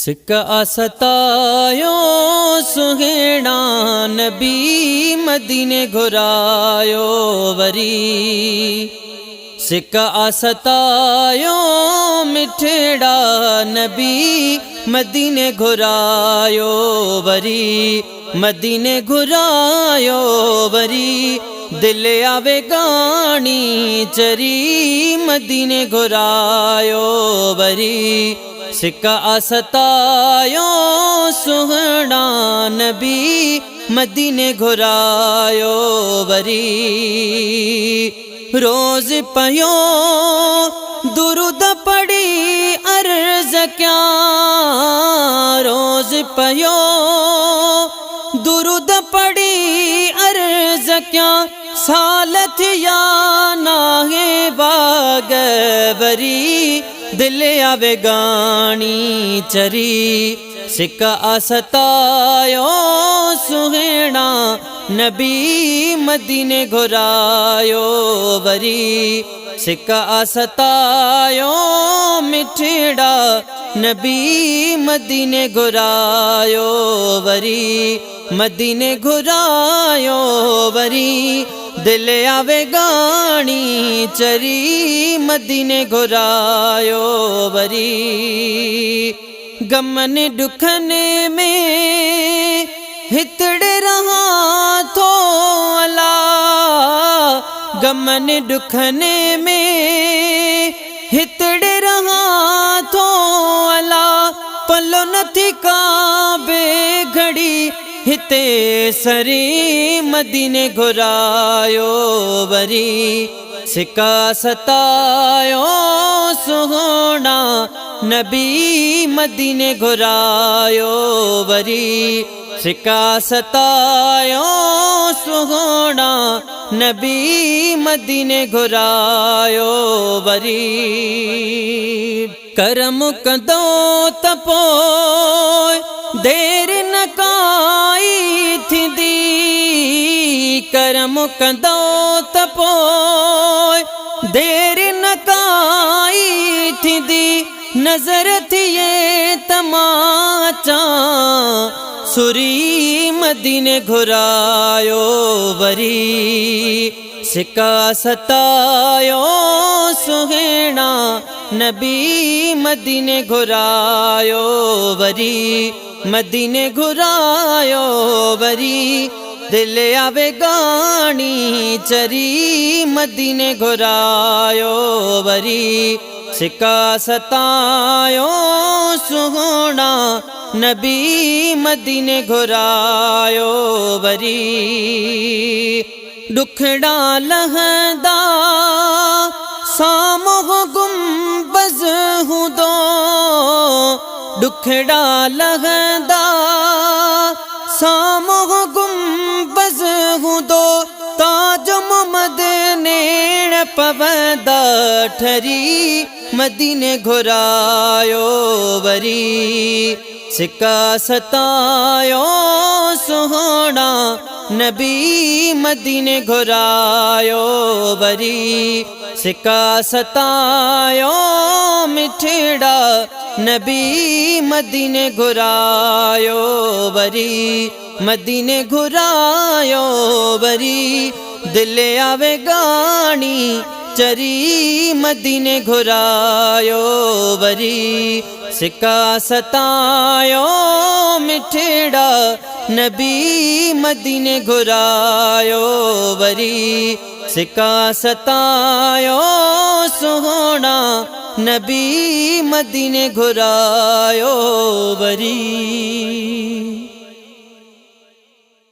सिक्का सतायो सुहेड़ा नबी मदीने घुरायो वरी। सिक्का सतायो मिठड़ा नबी मदीने घुरायो वरी। मदीने घुरायो वरी दिल आवे गानी चरी मदीने घुरायो वरी। सिक्का सतायो सुहना नबी मदीने घुरायो वरी। रोज पयो दुरूद पढ़ी अर्ज क्या, रोज पयो दुरूद पढ़ी अर्ज क्या। सालत या नाहे बागवरी दिल आवे गानी चरी। सिक्का सतायो सुहेड़ा नबी मदीने घुरायो वरी। सिक्का सतायो मिठड़ा नबी मदीने घुरायो वरी। मदीने घुरायो वरी दिल आवे गानी चरी मदीने घुरायो वरी। गमन दुखन में हितड़े रहा थो अला, गमन दुखन में हितड़े रहा थो अला। पलो नथी काबे घड़ी हिते सरी मदीने घुरायो वरी। सिक्का सतायो सुहोना नबी मदीने घुरायो वरी। सिक्का सतायो सुहोना नबी मदीने घुरायो वरी। करम कंदो तपोय देर न काई थींदी। करम कंदो तपोय देर न काई थींदी। नजर थिए तमाचा सुरी मदीने घुरायो वरी। सिक्का सतायो सुहेड़ा नबी मदीने घुरायो वरी। मदीने घुरायो वरी दिल आवे गानी चरी मदीने घुरायो वरी। सिक्का सतायो सुहोना नबी मदीने घुरायो वरी। दुखड़ा लहंदा सामो गुंबज हुदो। दुखड़ा लहंदा सामो गुंबज हुदो। ताज मोहम्मद नेण पवंदा ठरी मदीने घुरायो वरी। सिक्का सतायो सुहोना नबी मदीने घुरायो वरी। सिक्का सतायो मिठड़ा नबी मदीने घुरायो वरी। मदीने घुरायो वरी दिल आवे गानी चरी मदीने घुरायो वरी। सिक्का सतायो मिठड़ा नबी मदीने घुरायो वरी। सिक्का सतायो सुहोना नबी मदीने घुरायो वरी।